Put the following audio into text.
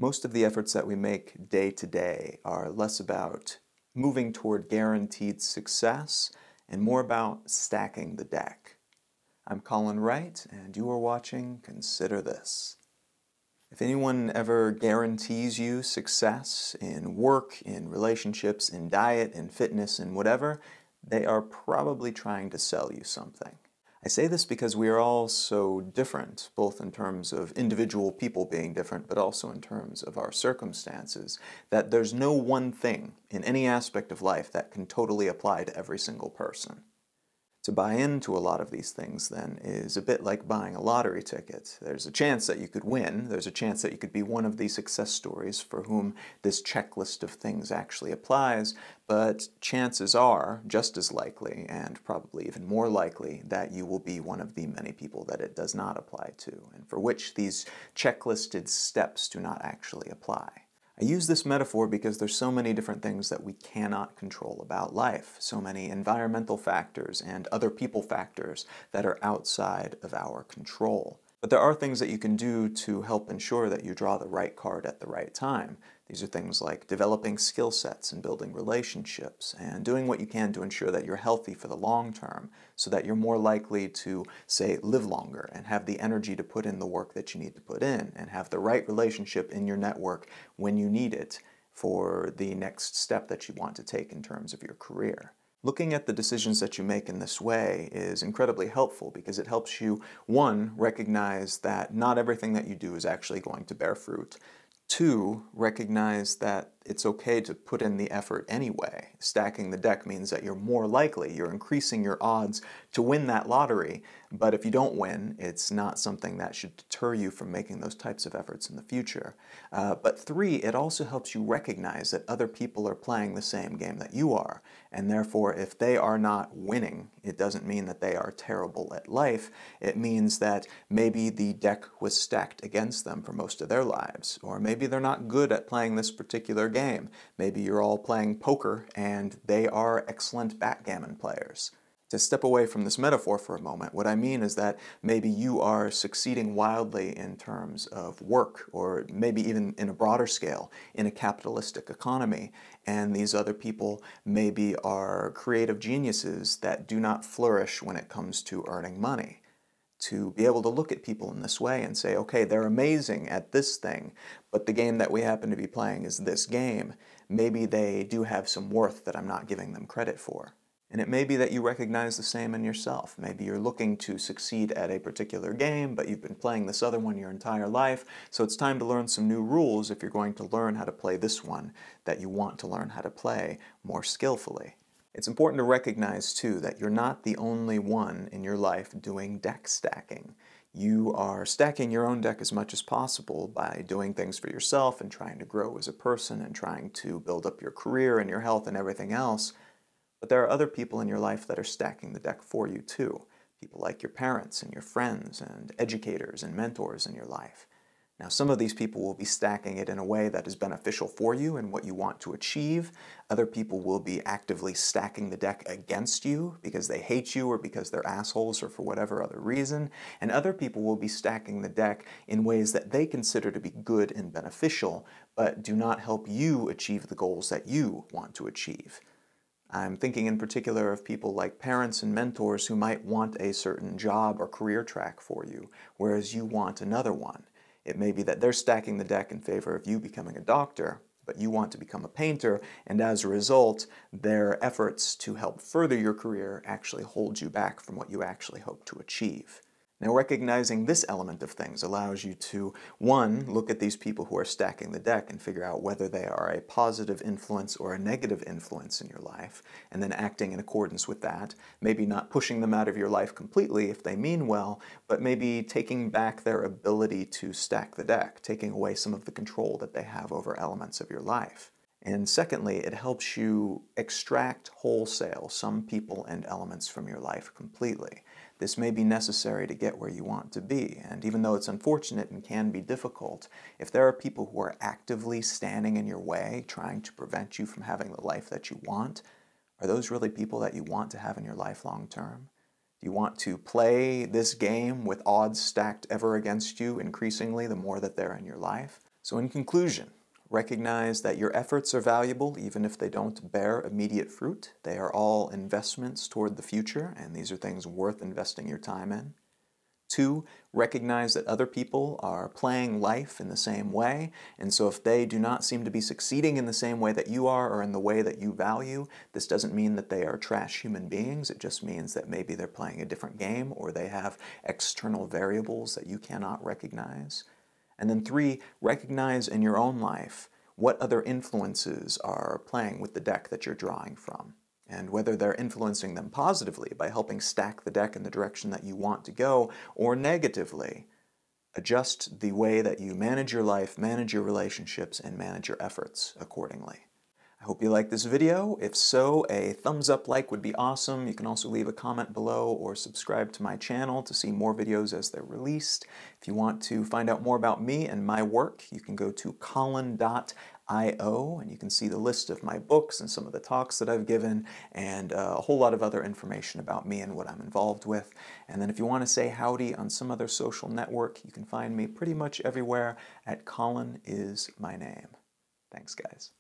Most of the efforts that we make day to day are less about moving toward guaranteed success and more about stacking the deck. I'm Colin Wright, and you are watching Consider This. If anyone ever guarantees you success in work, in relationships, in diet, in fitness, in whatever, they are probably trying to sell you something. I say this because we are all so different, both in terms of individual people being different, but also in terms of our circumstances, that there's no one thing in any aspect of life that can totally apply to every single person. To buy into a lot of these things, then, is a bit like buying a lottery ticket. There's a chance that you could win. There's a chance that you could be one of these success stories for whom this checklist of things actually applies, but chances are, just as likely, and probably even more likely, that you will be one of the many people that it does not apply to, and for which these checklisted steps do not actually apply. I use this metaphor because there's so many different things that we cannot control about life, so many environmental factors and other people factors that are outside of our control. But there are things that you can do to help ensure that you draw the right card at the right time. These are things like developing skill sets and building relationships and doing what you can to ensure that you're healthy for the long term so that you're more likely to, say, live longer and have the energy to put in the work that you need to put in and have the right relationship in your network when you need it for the next step that you want to take in terms of your career. Looking at the decisions that you make in this way is incredibly helpful because it helps you, one, recognize that not everything that you do is actually going to bear fruit. Two, recognize that it's okay to put in the effort anyway. Stacking the deck means that you're more likely, you're increasing your odds to win that lottery, but if you don't win, it's not something that should deter you from making those types of efforts in the future. But three, it also helps you recognize that other people are playing the same game that you are, and therefore if they are not winning, it doesn't mean that they are terrible at life. It means that maybe the deck was stacked against them for most of their lives, or maybe they're not good at playing this particular game. Maybe you're all playing poker and they are excellent backgammon players. To step away from this metaphor for a moment, what I mean is that maybe you are succeeding wildly in terms of work, or maybe even in a broader scale, in a capitalistic economy, and these other people maybe are creative geniuses that do not flourish when it comes to earning money. To be able to look at people in this way and say, okay, they're amazing at this thing, but the game that we happen to be playing is this game. Maybe they do have some worth that I'm not giving them credit for. And it may be that you recognize the same in yourself. Maybe you're looking to succeed at a particular game, but you've been playing this other one your entire life, so it's time to learn some new rules if you're going to learn how to play this one that you want to learn how to play more skillfully. It's important to recognize, too, that you're not the only one in your life doing deck stacking. You are stacking your own deck as much as possible by doing things for yourself and trying to grow as a person and trying to build up your career and your health and everything else. But there are other people in your life that are stacking the deck for you, too. People like your parents and your friends and educators and mentors in your life. Now, some of these people will be stacking it in a way that is beneficial for you and what you want to achieve. Other people will be actively stacking the deck against you because they hate you or because they're assholes or for whatever other reason. And other people will be stacking the deck in ways that they consider to be good and beneficial, but do not help you achieve the goals that you want to achieve. I'm thinking in particular of people like parents and mentors who might want a certain job or career track for you, whereas you want another one. It may be that they're stacking the deck in favor of you becoming a doctor, but you want to become a painter, and as a result, their efforts to help further your career actually hold you back from what you actually hope to achieve. Now, recognizing this element of things allows you to, one, look at these people who are stacking the deck and figure out whether they are a positive influence or a negative influence in your life, and then acting in accordance with that, maybe not pushing them out of your life completely if they mean well, but maybe taking back their ability to stack the deck, taking away some of the control that they have over elements of your life. And secondly, it helps you extract wholesale some people and elements from your life completely. This may be necessary to get where you want to be, and even though it's unfortunate and can be difficult, if there are people who are actively standing in your way, trying to prevent you from having the life that you want, are those really people that you want to have in your life long term? Do you want to play this game with odds stacked ever against you increasingly the more that they're in your life? So in conclusion, recognize that your efforts are valuable even if they don't bear immediate fruit. They are all investments toward the future, and these are things worth investing your time in. 2, recognize that other people are playing life in the same way, and so if they do not seem to be succeeding in the same way that you are or in the way that you value, this doesn't mean that they are trash human beings. It just means that maybe they're playing a different game or they have external variables that you cannot recognize. And then 3, recognize in your own life what other influences are playing with the deck that you're drawing from, and whether they're influencing them positively by helping stack the deck in the direction that you want to go, or negatively. Adjust the way that you manage your life, manage your relationships, and manage your efforts accordingly. I hope you liked this video. If so, a thumbs up like would be awesome. You can also leave a comment below or subscribe to my channel to see more videos as they're released. If you want to find out more about me and my work, you can go to Colin.io and you can see the list of my books and some of the talks that I've given and a whole lot of other information about me and what I'm involved with. And then if you want to say howdy on some other social network, you can find me pretty much everywhere at Colin is my name. Thanks, guys.